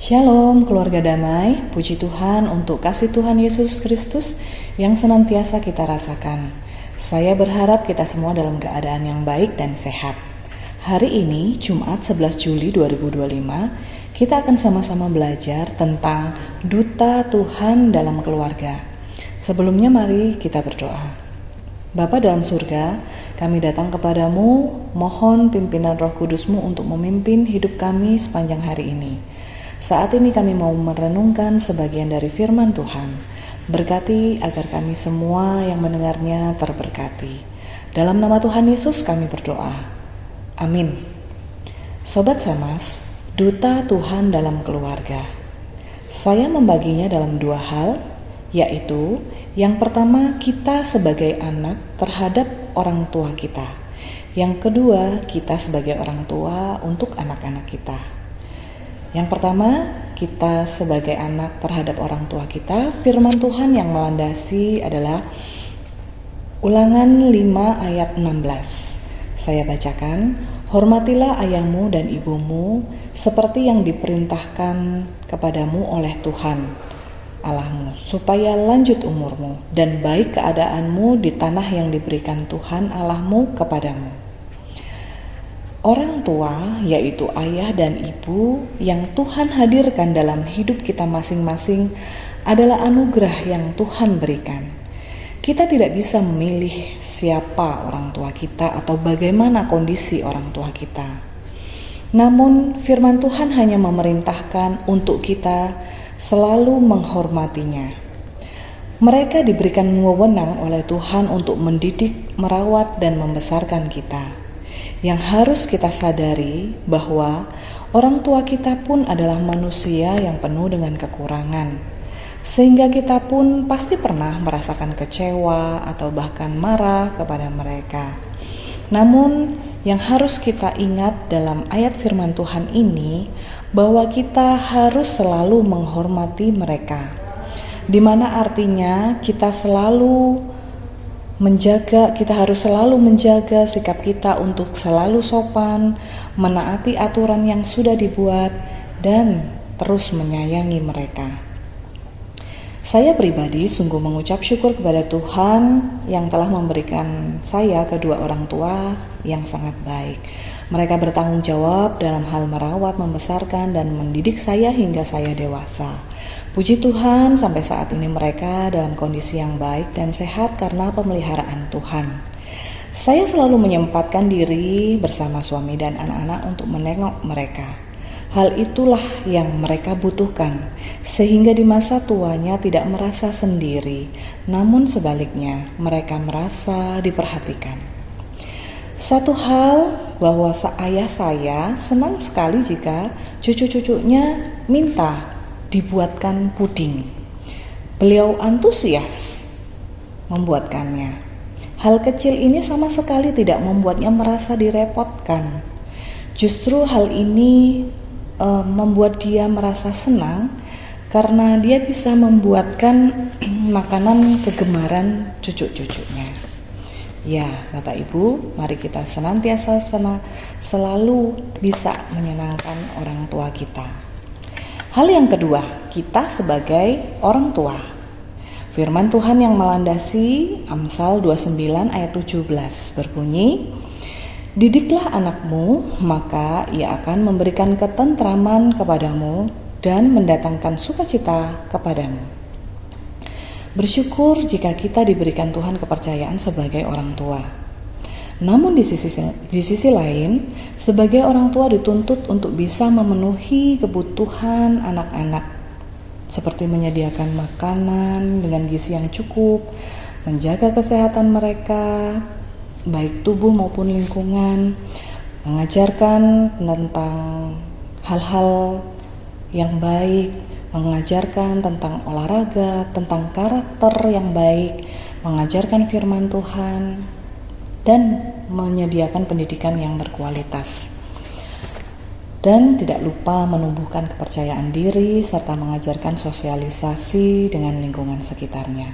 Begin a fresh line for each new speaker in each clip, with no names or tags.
Shalom keluarga damai, puji Tuhan untuk kasih Tuhan Yesus Kristus yang senantiasa kita rasakan. Saya berharap kita semua dalam keadaan yang baik dan sehat. Hari ini, Jumat 11 Juli 2025, kita akan sama-sama belajar tentang Duta Tuhan dalam keluarga. Sebelumnya mari kita berdoa. Bapa dalam surga, kami datang kepadamu, mohon pimpinan Roh Kudus-Mu untuk memimpin hidup kami sepanjang hari ini. Saat ini kami mau merenungkan sebagian dari firman Tuhan. Berkati agar kami semua yang mendengarnya terberkati. Dalam nama Tuhan Yesus kami berdoa. Amin. Sobat Samas, Duta Tuhan dalam keluarga. Saya membaginya dalam dua hal, yaitu yang pertama kita sebagai anak terhadap orang tua kita. Yang kedua kita sebagai orang tua untuk anak-anak kita. Yang pertama kita sebagai anak terhadap orang tua kita, firman Tuhan yang melandasi adalah Ulangan 5 ayat 16. Saya bacakan, hormatilah ayahmu dan ibumu seperti yang diperintahkan kepadamu oleh Tuhan Allahmu, supaya lanjut umurmu dan baik keadaanmu di tanah yang diberikan Tuhan Allahmu kepadamu. Orang tua, yaitu ayah dan ibu yang Tuhan hadirkan dalam hidup kita masing-masing adalah anugerah yang Tuhan berikan. Kita tidak bisa memilih siapa orang tua kita atau bagaimana kondisi orang tua kita. Namun firman Tuhan hanya memerintahkan untuk kita selalu menghormatinya. Mereka diberikan wewenang oleh Tuhan untuk mendidik, merawat, dan membesarkan kita. Yang harus kita sadari bahwa orang tua kita pun adalah manusia yang penuh dengan kekurangan, sehingga kita pun pasti pernah merasakan kecewa atau bahkan marah kepada mereka. Namun yang harus kita ingat dalam ayat firman Tuhan ini, bahwa kita harus selalu menghormati mereka, di mana artinya kita harus selalu menjaga sikap kita untuk selalu sopan, menaati aturan yang sudah dibuat, dan terus menyayangi mereka. Saya pribadi sungguh mengucap syukur kepada Tuhan yang telah memberikan saya kedua orang tua yang sangat baik. Mereka bertanggung jawab dalam hal merawat, membesarkan, dan mendidik saya hingga saya dewasa. Puji Tuhan, sampai saat ini mereka dalam kondisi yang baik dan sehat karena pemeliharaan Tuhan. Saya selalu menyempatkan diri bersama suami dan anak-anak untuk menengok mereka. Hal itulah yang mereka butuhkan, sehingga di masa tuanya tidak merasa sendiri, namun sebaliknya mereka merasa diperhatikan. Satu hal bahwa ayah saya senang sekali jika cucu-cucunya minta dibuatkan puding. Beliau antusias membuatkannya. Hal kecil ini sama sekali tidak membuatnya merasa direpotkan. Justru hal ini membuat dia merasa senang karena dia bisa membuatkan makanan kegemaran cucu-cucunya. Ya, Bapak Ibu, mari kita senantiasa selalu bisa menyenangkan orang tua kita. Hal yang kedua, kita sebagai orang tua. Firman Tuhan yang melandasi Amsal 29 ayat 17 berbunyi, didiklah anakmu, maka ia akan memberikan ketentraman kepadamu dan mendatangkan sukacita kepadamu. Bersyukur jika kita diberikan Tuhan kepercayaan sebagai orang tua. Namun di sisi lain, sebagai orang tua dituntut untuk bisa memenuhi kebutuhan anak-anak, seperti menyediakan makanan dengan gizi yang cukup, menjaga kesehatan mereka, baik tubuh maupun lingkungan, mengajarkan tentang hal-hal yang baik, mengajarkan tentang olahraga, tentang karakter yang baik, mengajarkan firman Tuhan, dan menyediakan pendidikan yang berkualitas. Dan tidak lupa menumbuhkan kepercayaan diri serta mengajarkan sosialisasi dengan lingkungan sekitarnya.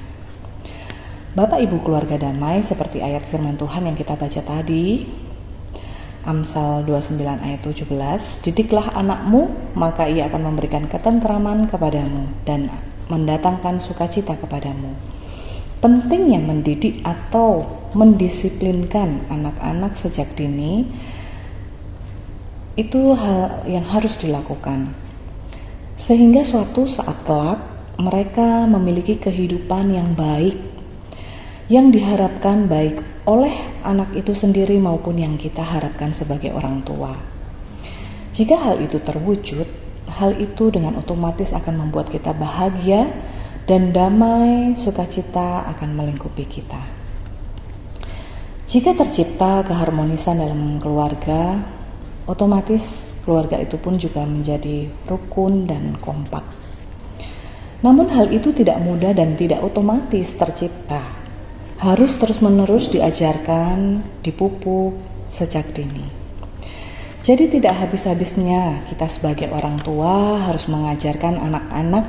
Bapak Ibu keluarga damai, seperti ayat firman Tuhan yang kita baca tadi, Amsal 29 ayat 17, "Didiklah anakmu, maka ia akan memberikan ketentraman kepadamu dan mendatangkan sukacita kepadamu." Pentingnya mendidik atau mendisiplinkan anak-anak sejak dini itu hal yang harus dilakukan, sehingga suatu saat kelak mereka memiliki kehidupan yang baik, yang diharapkan baik oleh anak itu sendiri maupun yang kita harapkan sebagai orang tua. Jika hal itu terwujud, hal itu dengan otomatis akan membuat kita bahagia dan damai sukacita akan melingkupi kita. Jika tercipta keharmonisan dalam keluarga, otomatis keluarga itu pun juga menjadi rukun dan kompak. Namun hal itu tidak mudah dan tidak otomatis tercipta. Harus terus-menerus diajarkan, dipupuk sejak dini. Jadi tidak habis-habisnya kita sebagai orang tua harus mengajarkan anak-anak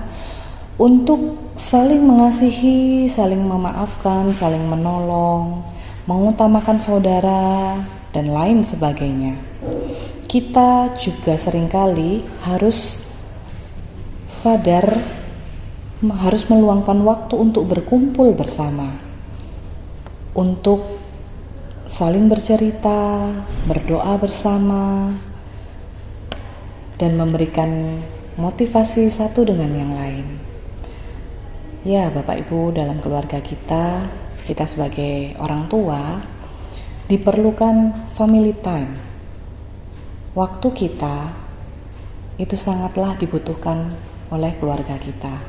untuk saling mengasihi, saling memaafkan, saling menolong, mengutamakan saudara, dan lain sebagainya. Kita juga seringkali harus sadar, harus meluangkan waktu untuk berkumpul bersama, untuk saling bercerita, berdoa bersama, dan memberikan motivasi satu dengan yang lain. Ya, Bapak Ibu, dalam keluarga kita sebagai orang tua diperlukan family time. Waktu kita itu sangatlah dibutuhkan oleh keluarga kita.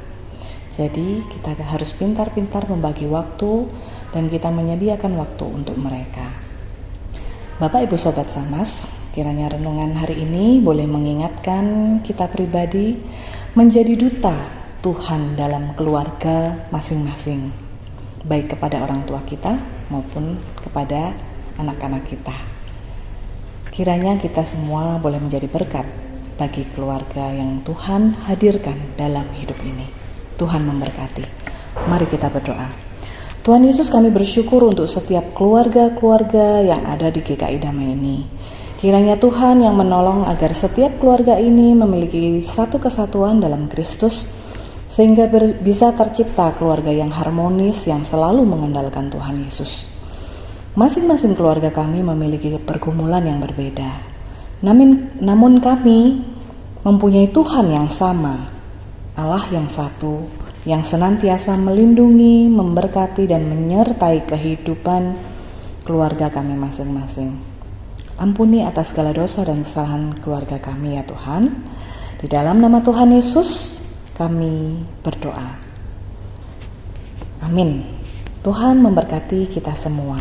Jadi kita harus pintar-pintar membagi waktu dan kita menyediakan waktu untuk mereka. Bapak Ibu Sobat Samas, kiranya renungan hari ini boleh mengingatkan kita pribadi menjadi duta Tuhan dalam keluarga masing-masing, baik kepada orang tua kita maupun kepada anak-anak kita. Kiranya kita semua boleh menjadi berkat bagi keluarga yang Tuhan hadirkan dalam hidup ini. Tuhan memberkati. Mari kita berdoa. Tuhan Yesus, kami bersyukur untuk setiap keluarga-keluarga yang ada di GKI Damai ini. Kiranya Tuhan yang menolong agar setiap keluarga ini memiliki satu kesatuan dalam Kristus, sehingga bisa tercipta keluarga yang harmonis yang selalu mengandalkan Tuhan Yesus. Masing-masing keluarga kami memiliki pergumulan yang berbeda. Namun kami mempunyai Tuhan yang sama, Allah yang satu, yang senantiasa melindungi, memberkati, dan menyertai kehidupan keluarga kami masing-masing. Ampuni atas segala dosa dan kesalahan keluarga kami ya Tuhan. Di dalam nama Tuhan Yesus kami berdoa. Amin. Tuhan memberkati kita semua.